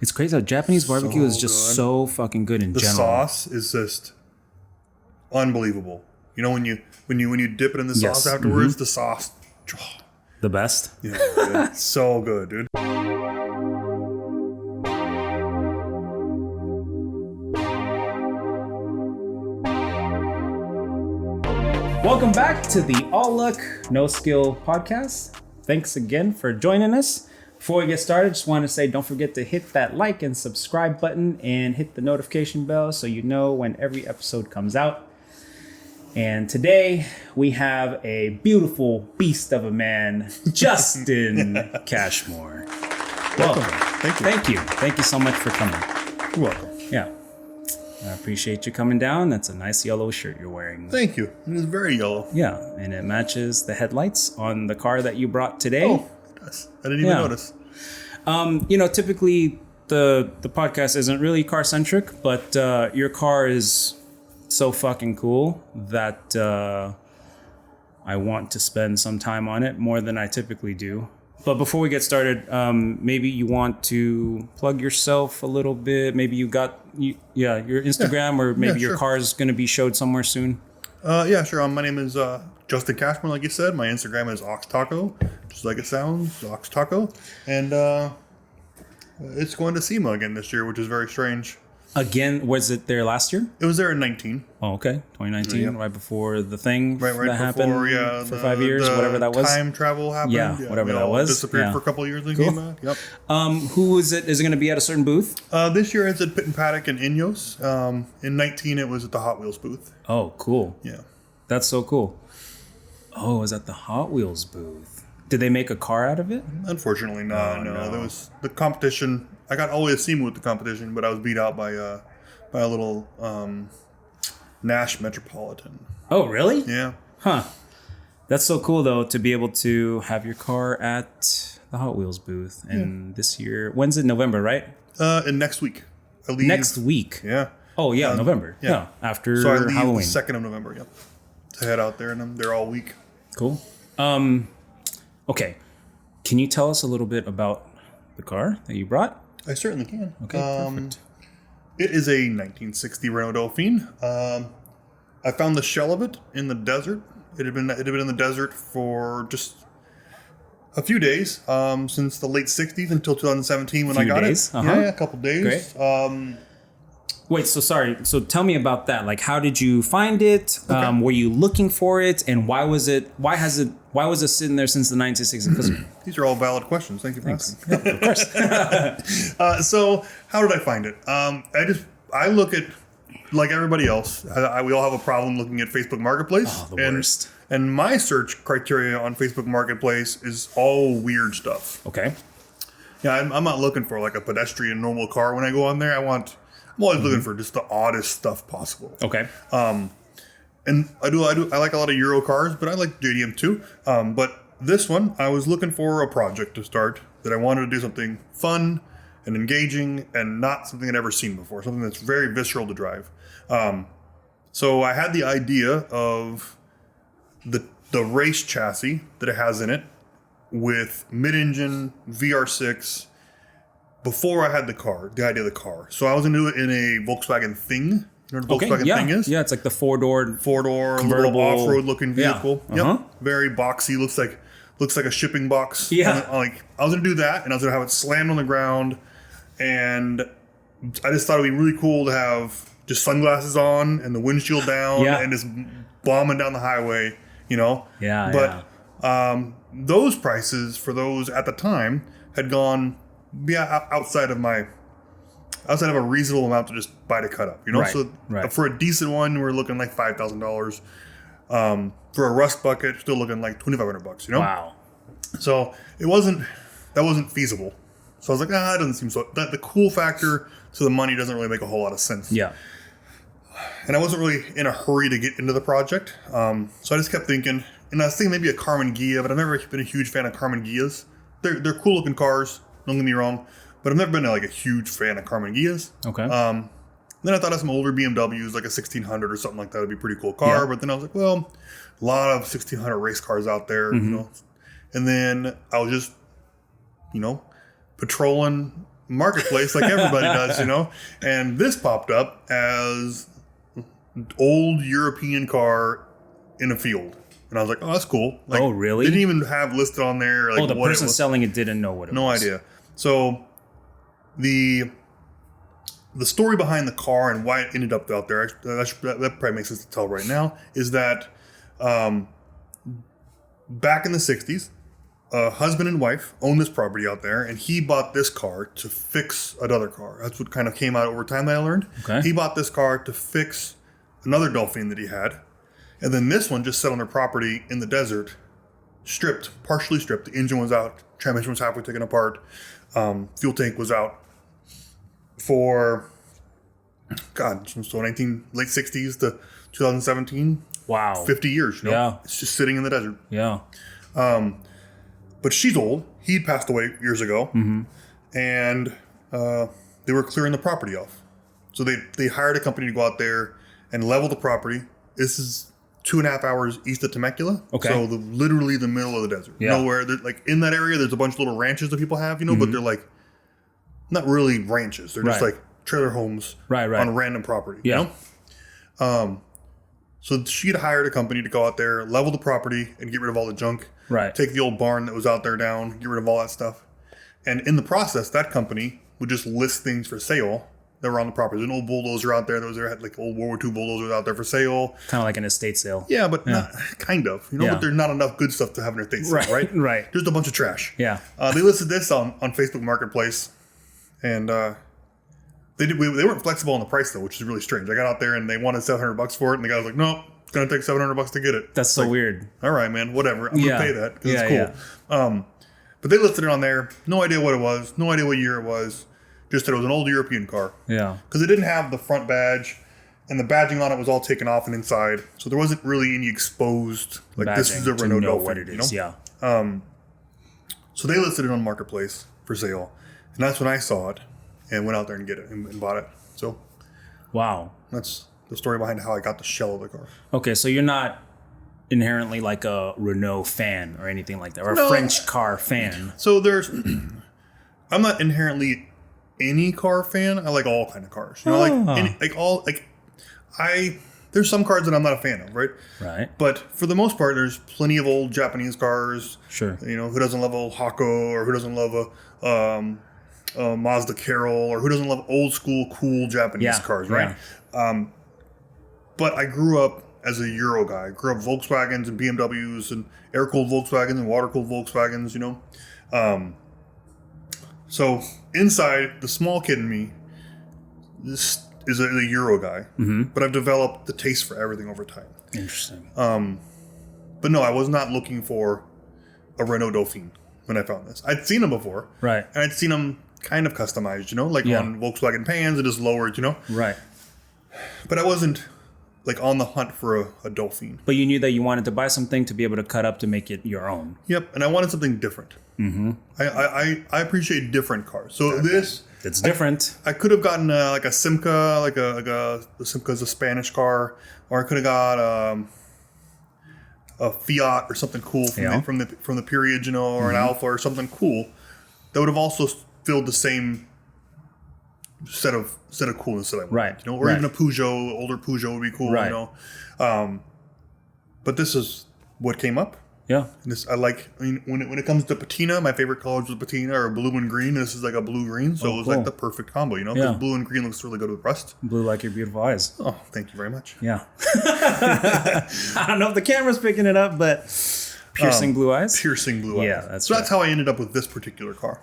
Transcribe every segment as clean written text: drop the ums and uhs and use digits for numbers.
It's crazy how Japanese barbecue is just good. so fucking good in The general. sauce is just unbelievable. You know, when you dip it in the sauce afterwards, the sauce, The best. yeah, dude, so good, dude. Welcome back to the All Luck, No Skill podcast. Thanks again for joining us. Before we get started, just want to say don't forget to hit that like and subscribe button and hit the notification bell so you know when every episode comes out. And today we have a beautiful beast of a man, Justin Cashmore. Welcome. Thank you. Thank you. Thank you so much for coming. You're welcome. Yeah. I appreciate you coming down. That's a nice yellow shirt you're wearing. Thank you. It is very yellow. Yeah, and it matches the headlights on the car that you brought today. Oh, it does. I didn't even notice. Typically the podcast isn't really car centric, but your car is so fucking cool that I want to spend some time on it more than I typically do. But before we get started, maybe you want to plug yourself a little bit. Maybe you got your Instagram, or maybe your car is going to be showed somewhere soon. Yeah, sure. My name is Justin Cashmore, like you said. My Instagram is Ox Taco, just like it sounds, Ox Taco. And it's going to SEMA again this year, which is very strange. Again, was it there last year? It was there in 19. Oh, okay. 2019, Yeah. right before the thing Right that before, happened for 5 years, the whatever that was. Time travel happened. Yeah, whatever that was. Disappeared Yeah. for a couple of years and Cool. came back. Yep. Who is it? Is it going to be at a certain booth? This year it's at Pit and Paddock in Ineos. In 19 it was at the Hot Wheels booth. Oh, cool. Yeah. That's so cool. Oh, it was at the Hot Wheels booth. Did they make a car out of it? Unfortunately, no. no. There was the competition. I got all the way to SEMA with the competition, but I was beat out by a little Nash Metropolitan. Oh, really? Yeah. Huh. That's so cool, though, to be able to have your car at the Hot Wheels booth. And this year, when's it? November, right? And next week. I leave. Next week. Yeah. Oh, yeah, November. Yeah. After So I leave Halloween. the 2nd of November, yep. To head out there, and I'm there all week. Cool. Okay. Can you tell us a little bit about the car that you brought? I certainly can. Okay, perfect. It is a 1960 Renault Dauphine. I found the shell of it in the desert. It had been in the desert for just a few days, since the late 60s until 2017 when I got days? it. Uh-huh. Yeah, a couple days. Great. Wait, so sorry. So tell me about that. Like, how did you find it? Okay. Were you looking for it? And why was it sitting there since the 1960s? Because These are all valid questions. Thank you for asking. yeah, of course. So how did I find it? I look at, like everybody else, we all have a problem looking at Facebook Marketplace. Oh, the worst. And my search criteria on Facebook Marketplace is all weird stuff. Okay. Yeah, I'm not looking for like a pedestrian normal car when I go on there. I'm always looking for just the oddest stuff possible. Okay. And I like a lot of Euro cars, but I like JDM too. But this one, I was looking for a project to start that I wanted to do something fun and engaging and not something I'd ever seen before, something that's very visceral to drive. So I had the idea of the race chassis that it has in it with mid-engine VR6 before I had the idea of the car. So I was going to do it in a Volkswagen Thing. You know what a Volkswagen Thing is? Yeah, it's like the four-door Convertible, little off-road looking vehicle. Yeah. Uh-huh. Yep. Very boxy. Looks like a shipping box. Yeah. I was gonna do that, and I was gonna have it slammed on the ground, and I just thought it'd be really cool to have just sunglasses on and the windshield down, and just bombing down the highway. You know. Yeah. But those prices for those at the time had gone outside of a reasonable amount to just buy to cut up, you know. Right. For a decent one, we're looking like $5,000. For a rust bucket, still looking like $2,500, you know. Wow. So that wasn't feasible. So I was like, it doesn't seem so. That the cool factor to the money doesn't really make a whole lot of sense. Yeah. And I wasn't really in a hurry to get into the project. So I just kept thinking, and I was thinking maybe a Carmen Ghia, but I've never been a huge fan of Carmen Ghias. They're cool looking cars. Don't get me wrong. But I've never been like a huge fan of Carmen Ghias. Okay. Then I thought of some older BMWs, like a 1600 or something like that would be a pretty cool car. Yeah. But then I was like, well, a lot of 1600 race cars out there, you know. And then I was just, patrolling marketplace like everybody does, and this popped up as old European car in a field. And I was like, oh, that's cool. Like, oh, really? They didn't even have listed on there. Like, the person selling it didn't know what it was. No idea. So the story behind the car and why it ended up out there, that probably makes sense to tell right now, is that back in the 60s, a husband and wife owned this property out there, and he bought this car to fix another car. That's what kind of came out over time that I learned. Okay. He bought this car to fix another Dauphine that he had. And then this one just sat on their property in the desert, partially stripped. The engine was out, transmission was halfway taken apart, fuel tank was out for, so late 60s to 2017. Wow. 50 years, Yeah. It's just sitting in the desert. Yeah. But she's old. He passed away years ago. Mm-hmm. And they were clearing the property off. So they hired a company to go out there and level the property. This is 2.5 hours east of Temecula. Okay. So literally the middle of the desert. Yeah. Nowhere. Like in that area, there's a bunch of little ranches that people have, Mm-hmm. but they're like not really ranches. They're just Right. like trailer homes Right. on random property. Yeah. So she'd hired a company to go out there, level the property, and get rid of all the junk. Right. Take the old barn that was out there down, get rid of all that stuff. And in the process, that company would just list things for sale that were on the property. There's an old bulldozer out there. Had like old World War II bulldozers out there for sale. Kind of like an estate sale. Yeah, but not kind of. Yeah. But there's not enough good stuff to have in an estate sale, right? Right. Just a bunch of trash. Yeah. They listed this on Facebook Marketplace, and they weren't flexible on the price though, which is really strange. I got out there and they wanted $700 for it, and the guy was like, "No, it's gonna take $700 to get it." That's so weird. All right, man, whatever. I'm gonna pay that because it's cool. Yeah. But they listed it on there. No idea what it was. No idea what year it was. Just that it was an old European car. Yeah. Because it didn't have the front badge, and the badging on it was all taken off and inside, so there wasn't really any exposed. Like this is a Renault Dauphine. What it is. Yeah. So they listed it on Marketplace for sale, and that's when I saw it and went out there and get it and bought it. So, Wow. that's the story behind how I got the shell of the car. Okay, so you're not inherently like a Renault fan or anything like that, or a No. French car fan. So I'm not inherently any car fan. I like all kind of cars. There's some cars that I'm not a fan of, right? Right. But for the most part, there's plenty of old Japanese cars. Sure. Who doesn't love a Hako, or who doesn't love a Mazda Carol, or who doesn't love old school cool Japanese cars, right? Yeah. But I grew up as a Euro guy. I grew up Volkswagens and BMWs and air-cooled Volkswagens and water-cooled Volkswagens, So inside, the small kid in me, this is a Euro guy. Mm-hmm. But I've developed the taste for everything over time. Interesting. But no, I was not looking for a Renault Dauphine when I found this. I'd seen them before. Right. And I'd seen them kind of customized, on Volkswagen Pans, it is lowered, Right. But I wasn't like on the hunt for a Dauphine. But you knew that you wanted to buy something to be able to cut up to make it your own. Yep, and I wanted something different. Mm-hmm. I appreciate different cars. So It's different. I could have gotten like a Simca, the Simca is a Spanish car, or I could have got a Fiat or something cool from the period, or an Alfa or something cool that would have also filled the same set of coolness that I want, Right. Or even a Peugeot, older Peugeot would be cool, Right. But this is what came up. Yeah. When it comes to patina, my favorite colors was patina or blue and green. This is like a blue green, so it was cool. like the perfect combo, because blue and green looks really good with rust. Blue like your beautiful eyes. Oh, thank you very much. Yeah. I don't know if the camera's picking it up, but piercing blue eyes. Piercing blue eyes. Yeah, that's That's how I ended up with this particular car,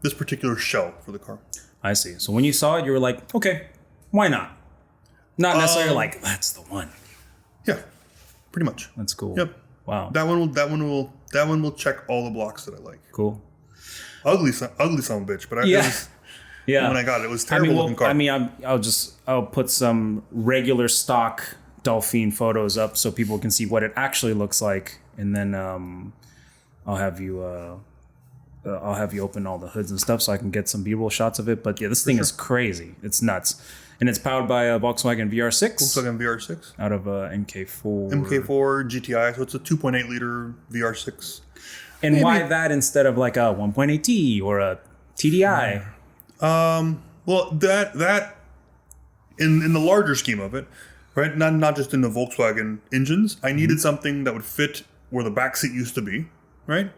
this particular shell for the car. I see. So when you saw it, you were like, okay, why not? Not necessarily like, that's the one. Yeah, pretty much. That's cool. Yep. Wow. That one will check all the blocks that I like. Cool. Ugly son of a bitch, but when I got it, it was terrible looking car. I'll put some regular stock Dauphine photos up so people can see what it actually looks like, and then I'll have you open all the hoods and stuff so I can get some B-roll shots of it. But yeah, this thing is crazy. It's nuts. And it's powered by a Volkswagen VR6. Volkswagen VR6. Out of a MK4. MK4 GTI, so it's a 2.8 liter VR6. And why that instead of like a 1.8T or a TDI? Well, that in the larger scheme of it, right? Not just in the Volkswagen engines. I needed something that would fit where the back seat used to be, right?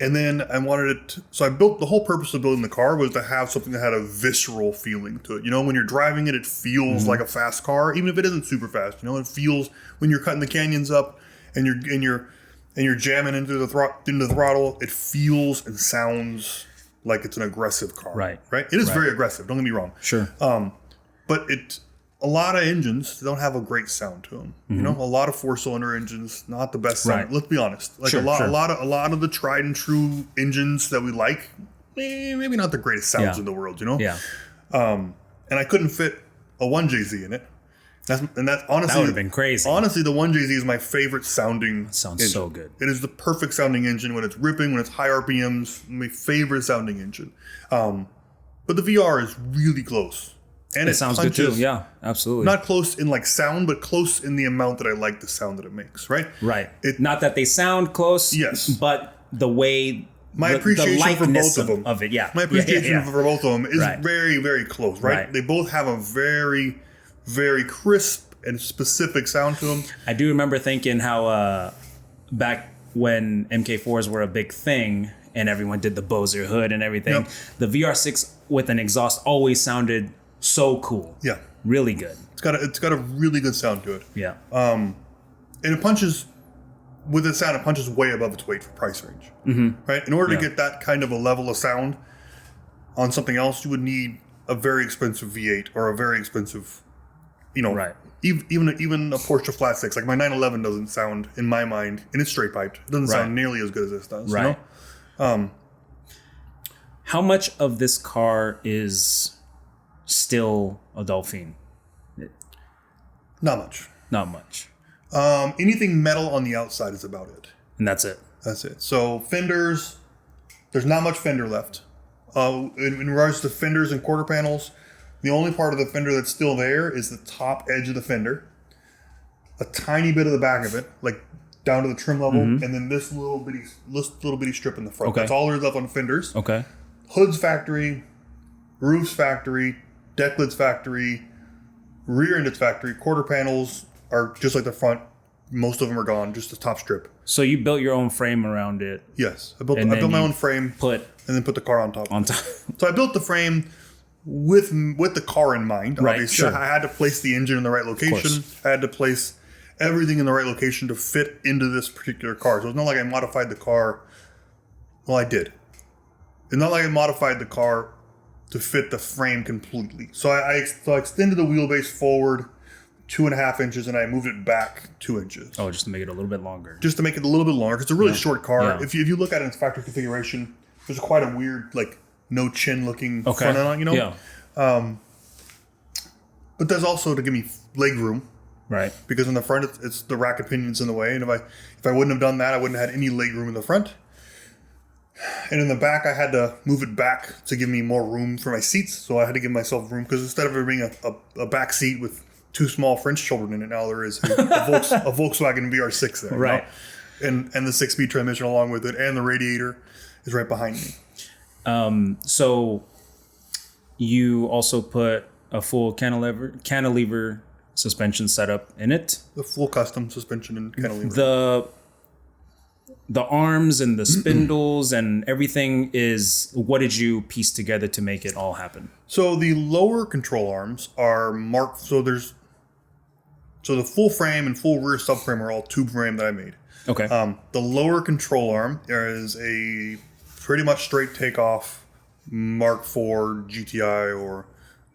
And then I wanted it. So I built the whole purpose of building the car was to have something that had a visceral feeling to it. You know, when you're driving it, it feels like a fast car, even if it isn't super fast. You know, it feels when you're cutting the canyons up and you're jamming into the throttle. It feels and sounds like it's an aggressive car. Right. It is very aggressive. Don't get me wrong. Sure. But a lot of engines don't have a great sound to them. You know, a lot of 4-cylinder engines, not the best sound. Right. Let's be honest. Like a lot of the tried and true engines that we like, maybe not the greatest sounds in the world. You know. Yeah. And I couldn't fit a 1JZ in it. That's honestly, that would have been crazy. Honestly, the 1JZ is my favorite sounding. It sounds engine. so good. It is the perfect sounding engine when it's ripping, when it's high RPMs. My favorite sounding engine. But the VR is really close. And it sounds good too. Yeah, absolutely. Not close in like sound, but close in the amount that I like the sound that it makes. Right. Right. Not that they sound close. Yes. But the way my appreciation for both of them. Of it, yeah. My appreciation for both of them is very, very close. Right. They both have a very, very crisp and specific sound to them. I do remember thinking how back when MK4s were a big thing and everyone did the Bowser hood and everything, the VR6 with an exhaust always sounded so cool. Yeah. Really good. It's got a really good sound to it. Yeah. And it punches with the sound, it punches way above its weight for price range. Right? In order to get that kind of a level of sound on something else, you would need a very expensive V8 or a very expensive, you know, even a Porsche Flat Six. Like my 911 doesn't sound, in my mind, and it's straight piped. It doesn't sound nearly as good as this does. Right. You know? How much of this car is still a Dauphine? Not much. Not much. Anything metal on the outside is about it. And that's it. That's it. So fenders, there's not much fender left. In regards to fenders and quarter panels, the only part of the fender that's still there is the top edge of the fender, a tiny bit of the back of it, like down to the trim level, and then this little bitty strip in the front. That's all there's left on fenders. Okay. Hood's factory, roof's factory, deck lid's factory, rear end it's factory. Quarter panels are just like the front. Most of them are gone, just the top strip. So you built your own frame around it? Yes. I built my own frame and then put the car on top. So I built the frame with the car in mind. Obviously, I had to place the engine in the right location. I had to place everything in the right location to fit into this particular car. So it's not like I modified the car. Well, I did. It's not like I modified the car to fit the frame completely. So I extended the wheelbase forward 2.5 inches and I moved it back 2 inches. Oh, just to make it a little bit longer. Just to make it a little bit longer. Because it's a really short car. Yeah. If you look at it in its factory configuration, there's quite a weird, like, no chin looking front end on, you know? Yeah. But there's also to give me leg room. Right. Because in the front, it's the rack of pinions in the way. And if I wouldn't have done that, I wouldn't have had any leg room in the front. And in the back, I had to move it back to give me more room for my seats. So I had to give myself room because instead of it being a back seat with 2 small French children in it, now there is a Volkswagen VR6 there. Right. You know? And the 6-speed transmission along with it, and the radiator is right behind me. So you also put a full cantilever suspension setup in it. The full custom suspension and cantilever. The arms and the spindles and everything is, what did you piece together to make it all happen? So the lower control arms are marked. So the full frame and full rear subframe are all tube frame that I made. Okay. The lower control arm is a pretty much straight takeoff Mark IV GTI or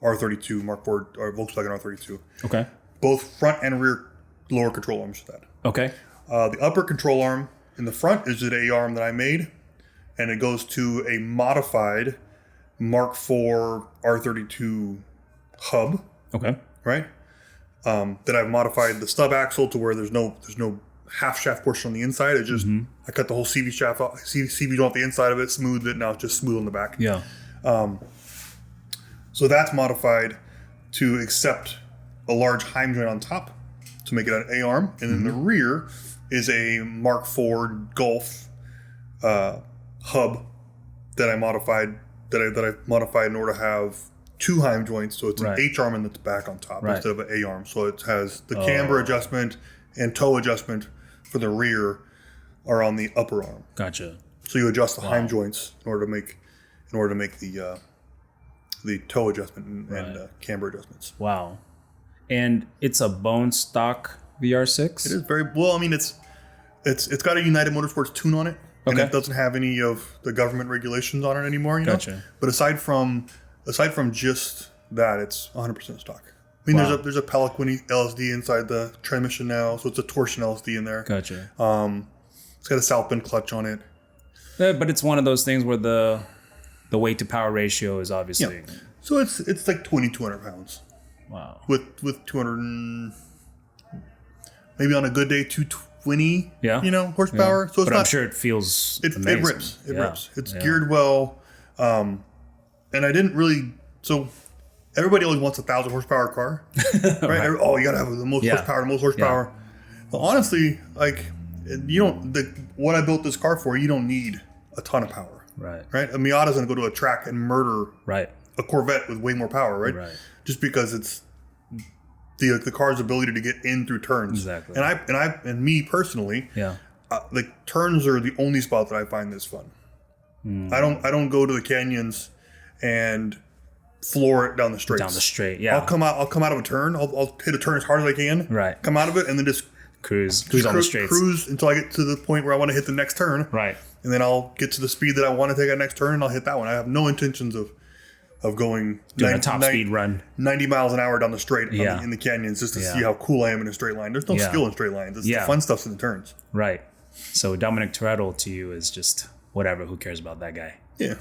R32, Mark IV or Volkswagen R32. Okay. Both front and rear lower control arms for that. Okay. The upper control arm in the front is an A-arm that I made, and it goes to a modified Mark IV R32 hub. Okay. Right? That I've modified the stub axle to where there's no half shaft portion on the inside. It just I cut the whole CV shaft off, CV off the inside of it, smoothed it. Now it's just smooth on the back. Yeah. So that's modified to accept a large Heim joint on top to make it an A-arm, and then the rear is a Mark IV Golf hub that I modified that I modified in order to have 2 Heim joints. So it's an Right. H arm and it's back on top Right. instead of an A arm. So it has the camber adjustment and toe adjustment for the rear are on the upper arm. Gotcha. So you adjust the Heim joints in order to make the toe adjustment and camber adjustments. Wow. And it's a bone stock VR6? It is very well. I mean, it's got a United Motorsports tune on it, and Okay. it doesn't have any of the government regulations on it anymore. You know, Gotcha. but aside from just that, it's 100% stock. I mean, Wow. there's a Peliquini LSD inside the transmission now, so it's a torsion LSD in there. Gotcha. It's got a South bend clutch on it. But it's one of those things where the weight to power ratio is obviously... So it's like 2,200 pounds Wow. with 200 maybe on a good day 220 horsepower. So it's But not. I'm sure it feels It amazing. rips. It Yeah. rips. It's geared well. And I didn't really. So everybody always wants a 1,000 horsepower car, right? Oh, you gotta have the most horsepower. Well, honestly, like you don't. What I built this car for, you don't need a ton of power, Right. right? A Miata's gonna go to a track and murder Right. a Corvette with way more power, right? Right. Just because it's the car's ability to get in through turns. Exactly. And me personally, Yeah. like turns are the only spot that I find this fun. I don't go to the canyons and floor it down the straights. Down the straight, yeah. I'll come out of a turn. I'll hit a turn as hard as I can. Right. Come out of it and then just Cruise on the straights. Cruise until I get to the point where I want to hit the next turn. Right. And then I'll get to the speed that I want to take that next turn and I'll hit that one. I have no intentions of going Doing a top speed run. 90 miles an hour down the straight Yeah. in the canyons just to Yeah. see how cool I am in a straight line. There's no Yeah. skill in straight lines. It's Yeah. the fun stuff's in the turns. Right. So Dominic Toretto to you is just whatever. Who cares about that guy? Yeah.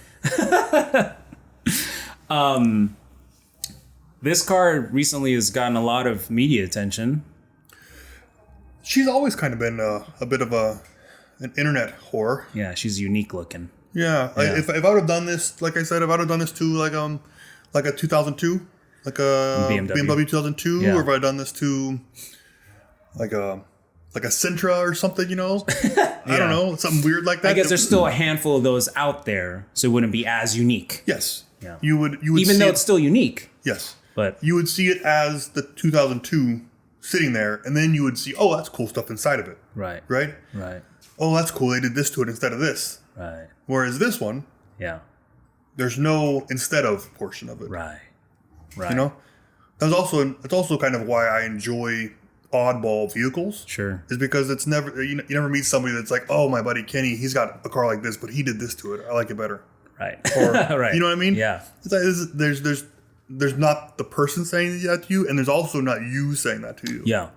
This car recently has gotten a lot of media attention. She's always kind of been a bit of an internet whore. Yeah, she's unique looking. Yeah. If I would have done this, like I said, if I would have done this to like a 2002, like a BMW 2002, Yeah. or if I had done this to like a Sentra or something, I don't know, something weird like that. I guess there's still a handful of those out there, so it wouldn't be as unique. Yes. Yeah. You would Even see though it, it's still unique. yes. But You would see it as the 2002 sitting there, and then you would see, oh, that's cool stuff inside of it, right. right? Right. Oh, that's cool. They did this to it instead of this. Right. Whereas this one, Yeah. there's no instead of portion of it. Right. Right. It's also kind of why I enjoy oddball vehicles. Sure. Is because it's never you never meet somebody that's like, oh, my buddy Kenny, he's got a car like this, but he did this to it. I like it better. Right. Or right. you know what I mean? Yeah. It's like, there's not the person saying that to you, and there's also not you saying that to you. Yeah.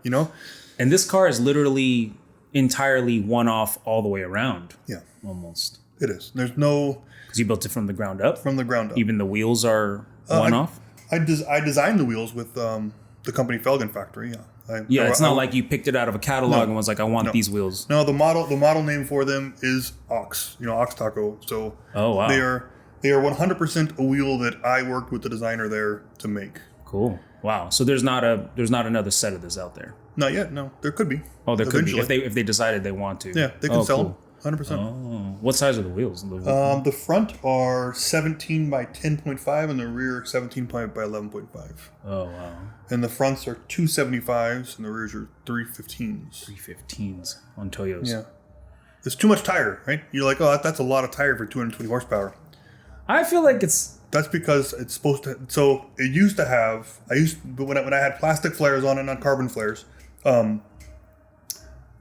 And this car is literally entirely one off all the way around. yeah, Almost. it is. There's no Because you built it from the ground up. from the ground up. Even the wheels are one off. I designed the wheels with the company Felgen Factory. Yeah. It's not like you picked it out of a catalog and was like, I want these wheels. No, the model name for them is Ox. Ox Taco. So Oh, wow. they are 100% a wheel that I worked with the designer there to make. Cool. Wow. So there's not another set of this out there. Not yet. No, there could be. Oh, there could be Eventually. if they decided they want to. Yeah, they can sell them. 100%. Oh, what size are the wheels? The front are 17 by 10.5 and the rear 17 by 11.5. Oh, wow. And the fronts are 275s and the rears are 315s. 315s on Toyos. Yeah. It's too much tire, right? You're like, oh, that's a lot of tire for 220 horsepower. I feel like it's... That's because it's supposed to. So it used to have. But when I had plastic flares on it, not carbon flares. I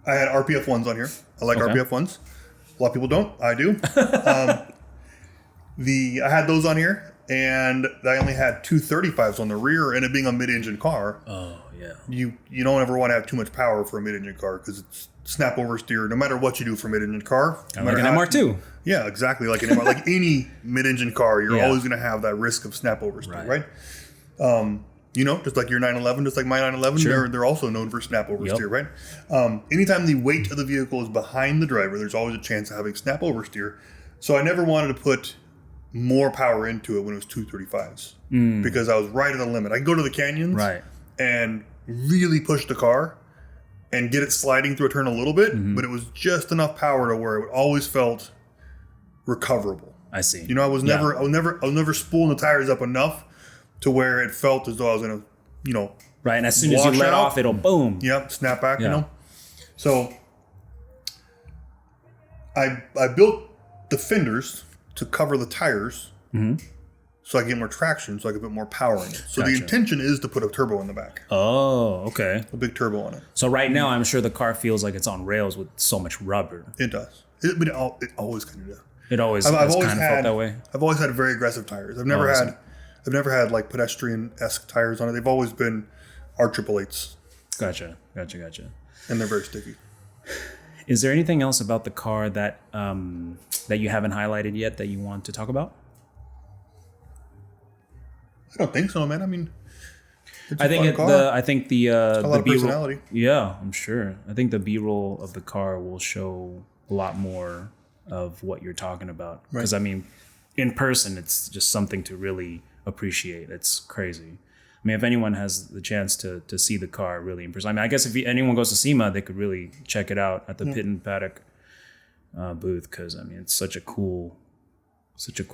had RPF ones on here. I like Okay. RPF ones. A lot of people don't. I do. I had those on here, and I only had 235s on the rear, and it being a mid-engine car. Oh, yeah. You don't ever want to have too much power for a mid-engine car because it's snap oversteer. No matter what you do for a mid-engine car, no Like matter an how- MR2. Yeah, exactly. Like an MR, like any mid-engine car, you're Yeah. always going to have that risk of snap oversteer, Right. right? Just like your 911, just like my 911, Sure. they're also known for snap oversteer, right? Anytime the weight of the vehicle is behind the driver, there's always a chance of having snap oversteer. So I never wanted to put more power into it when it was 235s because I was right at the limit. I could go to the canyons Right. and really push the car and get it sliding through a turn a little bit, but it was just enough power to where it always felt recoverable. I see. You know, I was never spooling the tires up enough to where it felt as though I was gonna, you know, right. And as soon as you let off, it'll boom. Yep, snap back. You know, so I built the fenders to cover the tires. So I get more traction, so I can put more power in it. So the intention is to put a turbo in the back. Oh, okay. A big turbo on it. So right now, I'm sure the car feels like it's on rails with so much rubber. It does. But it always kind of does. It always has kind of felt that way. I've always had very aggressive tires. I've never had like pedestrian-esque tires on it. They've always been R888s. Gotcha. And they're very sticky. Is there anything else about the car that that you haven't highlighted yet that you want to talk about? I don't think so, man. I mean, I think the B-roll. Yeah, I'm sure. I think the B-roll of the car will show a lot more of what you're talking about. Because I mean, in person, it's just something to really appreciate. It's crazy. I mean, if anyone has the chance to see the car really in person, I mean, I guess if anyone goes to SEMA, they could really check it out at the Pit and Paddock booth. Because I mean, it's such a cool.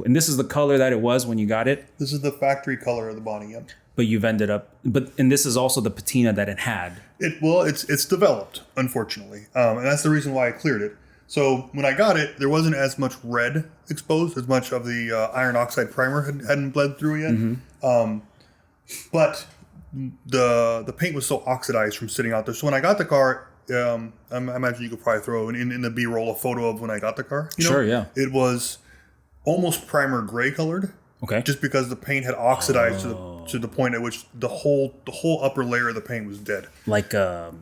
And this is the color that it was when you got it. This is the factory color of the body, yep. But you've ended up, and this is also the patina that it had. It's developed, unfortunately, and that's the reason why I cleared it. So when I got it, there wasn't as much red exposed, as much of the iron oxide primer hadn't bled through yet. But the paint was so oxidized from sitting out there. So when I got the car, I imagine you could probably throw in the B-roll a photo of when I got the car. You know? Sure, yeah. It was almost primer gray colored. Okay. Just because the paint had oxidized to the point at which the whole upper layer of the paint was dead. Like a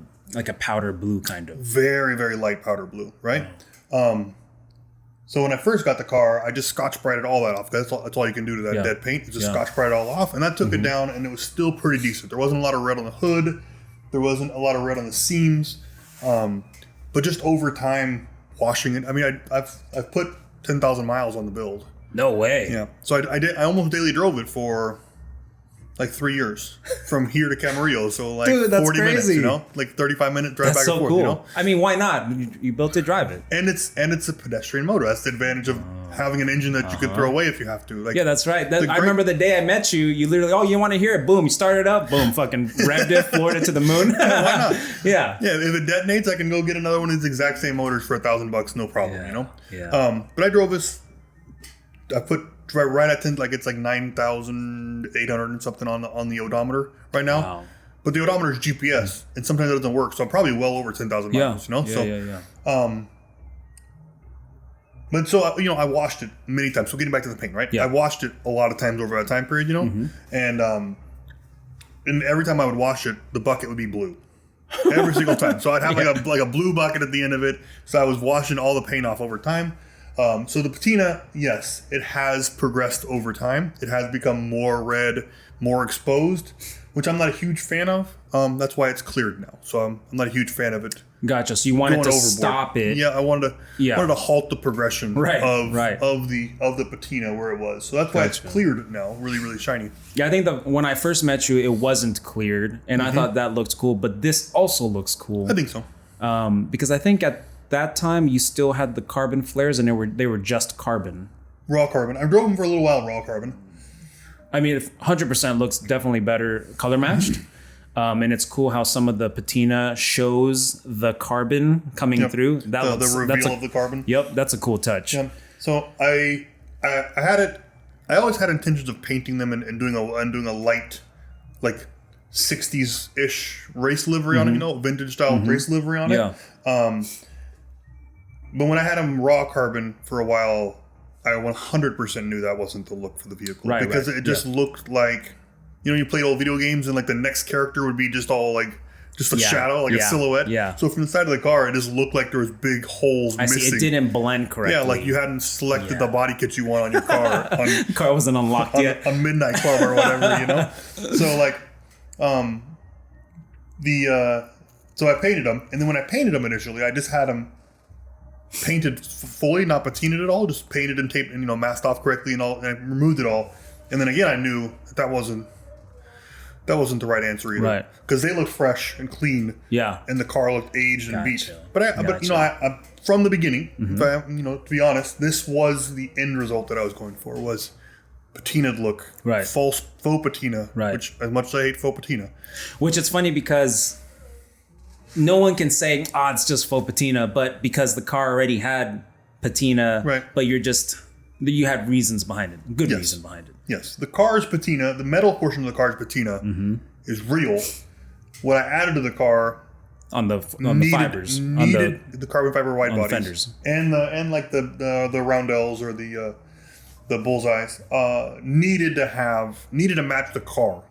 powder blue kind of. Very, very light powder blue, right? So when I first got the car, I just Scotch-Brighted all that off. That's all you can do to that dead paint. Is just Scotch-Brite it all off. And that took it down, and it was still pretty decent. There wasn't a lot of red on the hood. There wasn't a lot of red on the seams. But just over time, washing it. I mean, I've put 10,000 miles on the build. No way. Yeah. So I almost daily drove it for like 3 years from here to Camarillo. So like Dude, that's 40 crazy. Minutes, you know, like 35-minute drive back and forth. Cool. You know? I mean, why not? You built it, drive it. And it's a pedestrian motor. That's the advantage of having an engine that you could throw away if you have to. Like, yeah, that's right. I remember the day I met you. You literally, you want to hear it? Boom! You started up. Boom! Fucking revved it, floored it to the moon. Yeah, why not? Yeah. Yeah. If it detonates, I can go get another one of these exact same motors for $1,000, no problem. Yeah. You know. Yeah. But I drove this. I put right at 10, like it's like 9,800 and something on the odometer right now. Wow. But the odometer is GPS, and sometimes it doesn't work. So I'm probably well over 10,000 miles. You know. Yeah. But so you know, I washed it many times. So getting back to the paint, right? Yeah. I washed it a lot of times over that time period. You know, and every time I would wash it, the bucket would be blue. Every single time. So I'd have like a blue bucket at the end of it. So I was washing all the paint off over time. So the patina, yes, it has progressed over time. It has become more red, more exposed, which I'm not a huge fan of. That's why it's cleared now. So I'm not a huge fan of it. Gotcha. So you wanted to overboard. Stop it. Yeah, I wanted to halt the progression of the patina where it was. So that's why it's cleared now, really, really shiny. Yeah, I think when I first met you, it wasn't cleared, and I thought that looked cool. But this also looks cool. I think so. Because I think at that time you still had the carbon flares, and they were just carbon. Raw carbon. I drove them for a little while, raw carbon. I mean, 100% looks definitely better color matched. And it's cool how some of the patina shows the carbon coming through. The reveal of the carbon. Yep, that's a cool touch. Yeah. So I had it. I always had intentions of painting them and doing a light, like 60s-ish race livery on it. You know, vintage style race livery on it. But when I had them raw carbon for a while, I 100% knew that wasn't the look for the vehicle because it just looked like, you know, you played old video games and like the next character would be just all like just a shadow, like a silhouette. Yeah. So from the side of the car, it just looked like there was big holes missing. See, it didn't blend correctly. Yeah, like you hadn't selected the body kit you want on your car. Car wasn't unlocked yet. A midnight club or whatever, you know. So like, so I painted them, and then when I painted them initially, I just had them painted fully, not patinaed at all, just painted and taped and, you know, masked off correctly and all, and I removed it all. And then again, I knew that wasn't that wasn't the right answer either. Right. Because they looked fresh and clean. Yeah. And the car looked aged and beat. Gotcha. But you know, I from the beginning, if I, you know, to be honest, this was the end result that I was going for, was patinaed look. Right. Faux patina. Right. Which, as much as I hate faux patina. Which it's funny because no one can say, it's just faux patina, but because the car already had patina, right. But you had reasons behind it. Good reason behind it. Yes. The car's patina, the metal portion of the car's patina is real. What I added to the car on the fibers, needed the carbon fiber wide bodies, fenders, and like the roundels or the bullseyes needed to match the car,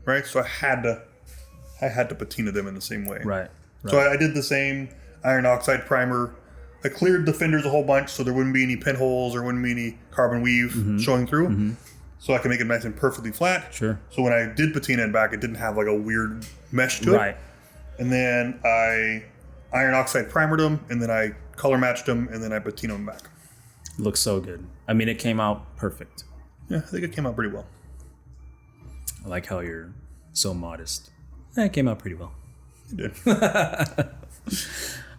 right? So I had to patina them in the same way, right? So I did the same iron oxide primer. I cleared the fenders a whole bunch so there wouldn't be any pinholes or wouldn't be any carbon weave showing through. So I can make it nice and perfectly flat. Sure. So when I did patina it back, it didn't have like a weird mesh to it. Right. And then I iron oxide primered them, and then I color matched them, and then I patina them back. Looks so good. I mean, it came out perfect. Yeah, I think it came out pretty well. I like how you're so modest. It came out pretty well. It did.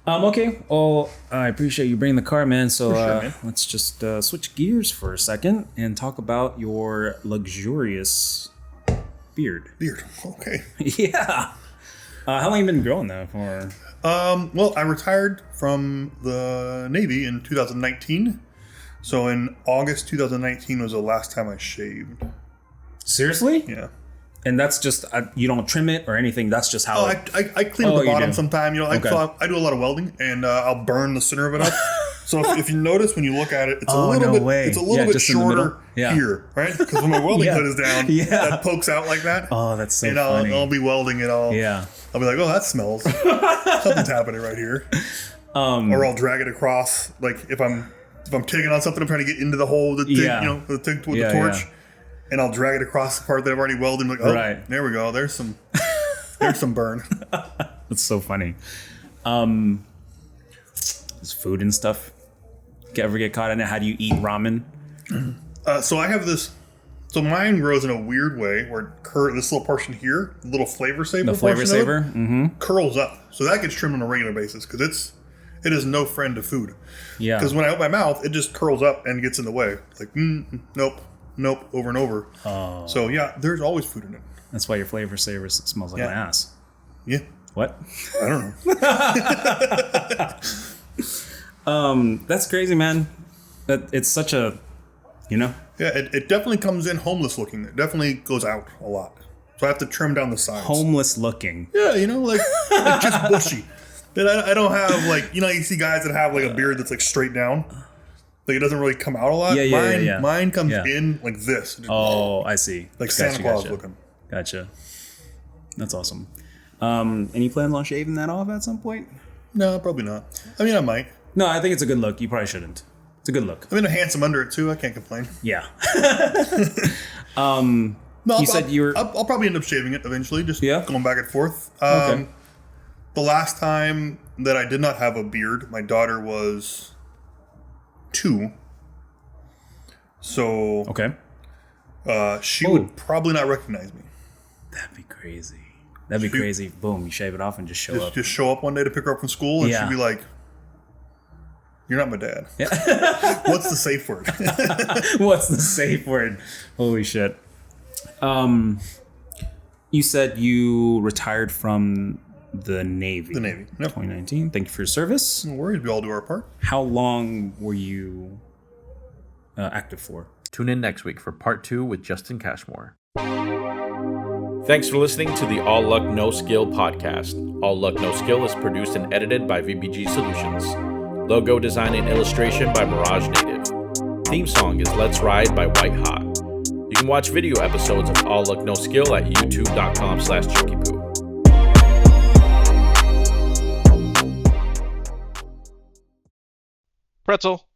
Okay. Well, I appreciate you bringing the car, man. So sure, man. Let's just switch gears for a second and talk about your luxurious beard. Beard. Okay. Yeah. How long have you been growing that for? Well, I retired from the Navy in 2019. So in August 2019 was the last time I shaved. Seriously? Yeah. And that's just, you don't trim it or anything. That's just how I clean the bottom sometime. You know, Okay. so I do a lot of welding, and I'll burn the center of it up. So if you notice when you look at it, it's a little bit way. it's a little bit just in the middle? shorter here, right? Because when my welding hood is down, that pokes out like that. Oh, that's so and funny. I'll be welding it all. Yeah. I'll be like, oh, that smells. Something's happening right here. Or I'll drag it across. Like if I'm taking on something, I'm trying to get into the hole with the thing, with the torch. Yeah. And I'll drag it across the part that I've already welded. And like, there we go. There's some burn. That's so funny. Is food and stuff ever get caught in it? How do you eat ramen? So I have this. So mine grows in a weird way where this little portion here, the little flavor saver, curls up. So that gets trimmed on a regular basis because it is no friend to food. Yeah. Because when I open my mouth, it just curls up and gets in the way. Like nope, over and over. Oh. So yeah, there's always food in it. That's why your flavor saver smells like my ass. Yeah. What? I don't know. That's crazy, man. It's such a, Yeah, it definitely comes in homeless looking. It definitely goes out a lot. So I have to trim down the sides. Homeless looking. Yeah, like just bushy. And I don't have like, you see guys that have like a beard that's like straight down. Like it doesn't really come out a lot. Mine comes in like this. Oh, I see. Like Santa Claus looking. Gotcha. That's awesome. Any plans on shaving that off at some point? No, probably not. I mean, I might. No, I think it's a good look. You probably shouldn't. It's a good look. I mean, I'm handsome under it too. I can't complain. Yeah. No, I'll I'll probably end up shaving it eventually. Just going back and forth. Okay. The last time that I did not have a beard, my daughter was 2. So she would probably not recognize me. That'd be crazy. That'd be crazy. Boom, you shave it off and just show up. Just show up one day to pick her up from school, and she'd be like, "You're not my dad." Yeah. What's the safe word? What's the safe word? Holy shit. You said you retired from the Navy. The Navy. Yep. 2019. Thank you for your service. No worries. We all do our part. How long were you active for? Tune in next week for part 2 with Justin Cashmore. Thanks for listening to the All Luck No Skill podcast. All Luck No Skill is produced and edited by VBG Solutions. Logo design and illustration by Mirage Native. Theme song is Let's Ride by White Hot. You can watch video episodes of All Luck No Skill at youtube.com/ChunkyPoo. Pretzel.